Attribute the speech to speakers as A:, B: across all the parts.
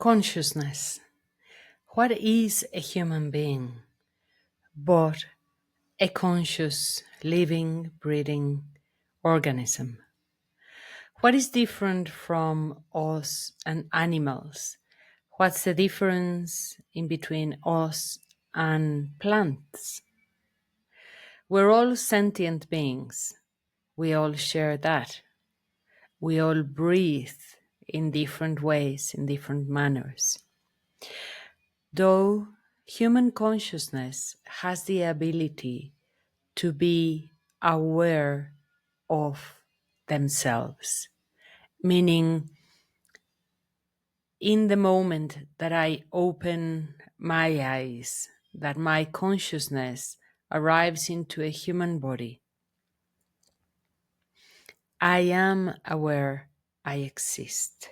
A: Consciousness. What is a human being but a conscious, living, breathing organism? What is different from us and animals? What's the difference in between us and plants? We're all sentient beings. We all share that. We all breathe in different ways, in different manners. Though human consciousness has the ability to be aware of themselves, meaning in the moment that I open my eyes, that my consciousness arrives into a human body, I am aware I exist.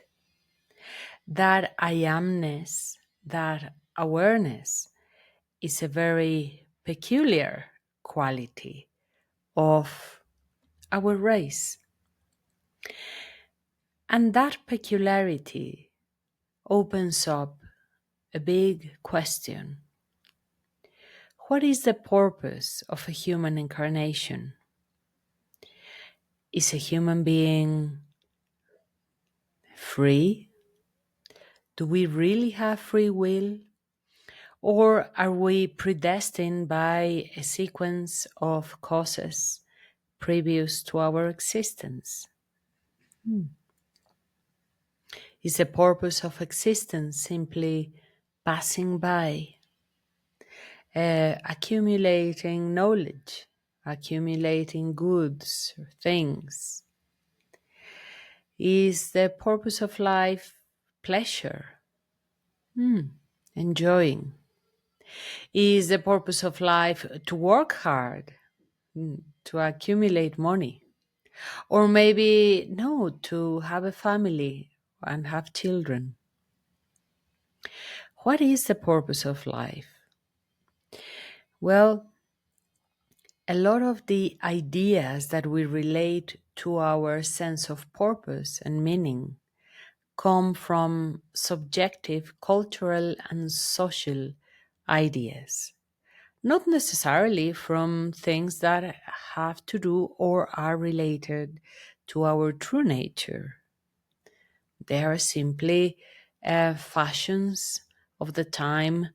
A: That I amness, that awareness is a very peculiar quality of our race. And that peculiarity opens up a big question. What is the purpose of a human incarnation? Is a human being free? Do we really have free will? Or are we predestined by a sequence of causes previous to our existence? Is the purpose of existence simply passing by, accumulating knowledge, accumulating goods, or things? Is the purpose of life pleasure? Enjoying. Is the purpose of life to work hard, to accumulate money? Or maybe, no, to have a family and have children? What is the purpose of life? Well, a lot of the ideas that we relate to our sense of purpose and meaning come from subjective, cultural, and social ideas, not necessarily from things that have to do or are related to our true nature. They are simply fashions of the time,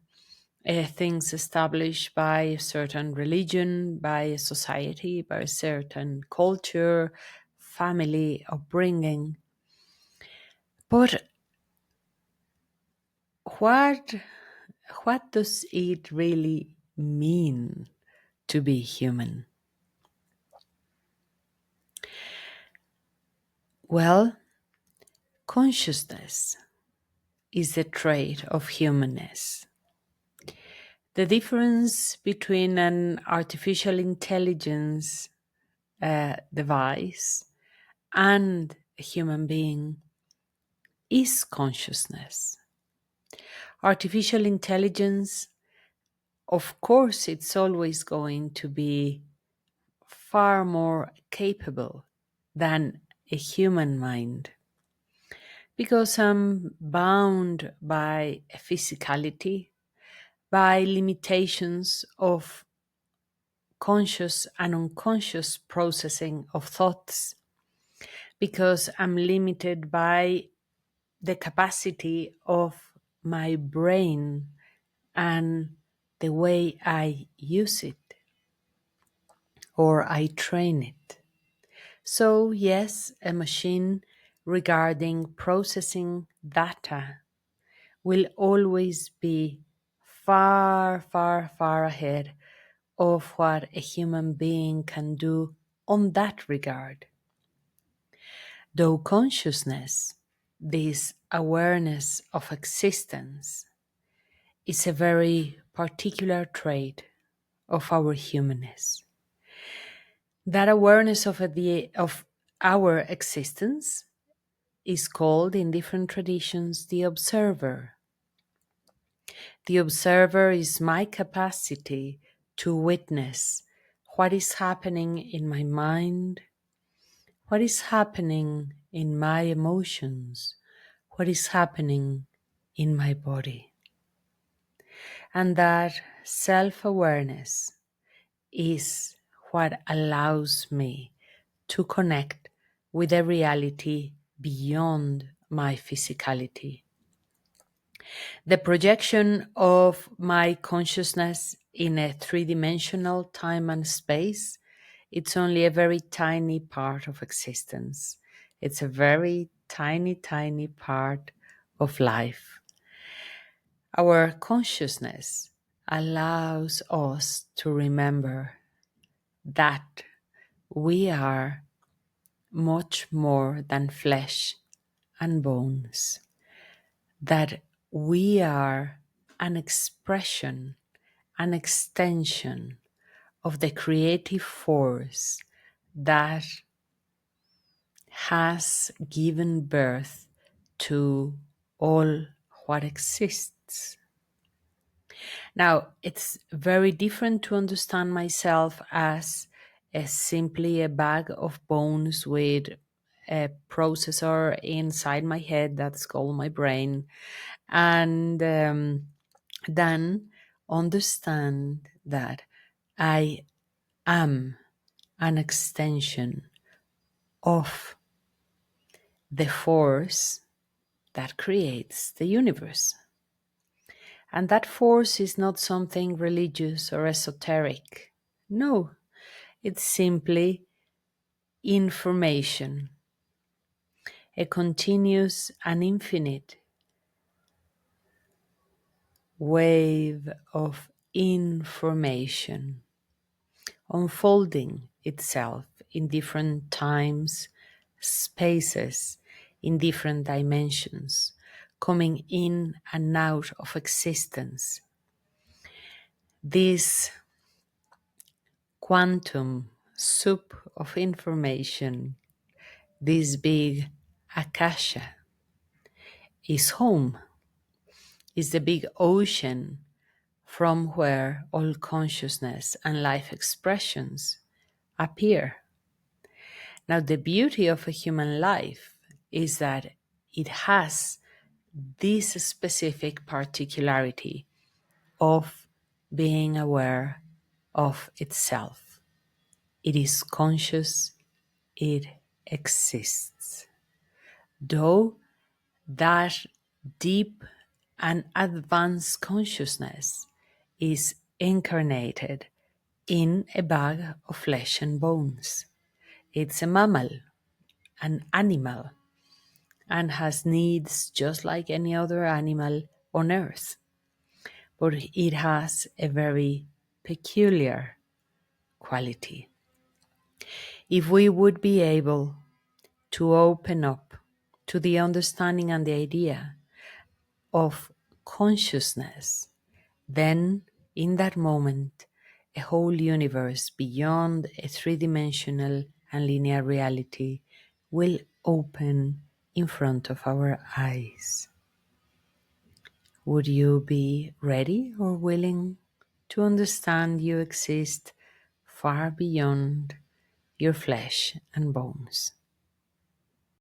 A: things established by a certain religion, by a society, by a certain culture, family, upbringing. But what does it really mean to be human? Well, consciousness is the trait of humanness. The difference between an artificial intelligence device and a human being is consciousness. Artificial intelligence, of course, it's always going to be far more capable than a human mind because I'm bound by a physicality, by limitations of conscious and unconscious processing of thoughts, because I'm limited by the capacity of my brain and the way I use it or I train it. So, yes, a machine regarding processing data will always be far, far, far ahead of what a human being can do on that regard. Though consciousness, this awareness of existence, is a very particular trait of our humanness. That awareness of our existence is called in different traditions the observer. The observer is my capacity to witness what is happening in my mind, what is happening in my emotions, what is happening in my body. And that self awareness is what allows me to connect with a reality beyond my physicality. The projection of my consciousness in a three-dimensional time and space, it's only a very tiny part of existence. It's a very tiny, tiny part of life. Our consciousness allows us to remember that we are much more than flesh and bones, that we are an expression, an extension of the creative force that has given birth to all what exists. Now, it's very different to understand myself as simply a bag of bones with a processor inside my head that's called my brain, and then understand that I am an extension of the force that creates the universe. And that force is not something religious or esoteric. No, it's simply information, a continuous and infinite wave of information unfolding itself in different times, spaces, in different dimensions, coming in and out of existence. This quantum soup of information, this big akasha, is home, is the big ocean from where all consciousness and life expressions appear. Now, the beauty of a human life is that it has this specific particularity of being aware of itself. It is conscious, it exists. Though that deep and advanced consciousness is incarnated in a bag of flesh and bones. It's a mammal, an animal, and has needs just like any other animal on earth. But it has a very peculiar quality. If we would be able to open up to the understanding and the idea of consciousness, then in that moment, a whole universe beyond a three-dimensional and linear reality will open in front of our eyes. Would you be ready or willing to understand you exist far beyond your flesh and bones?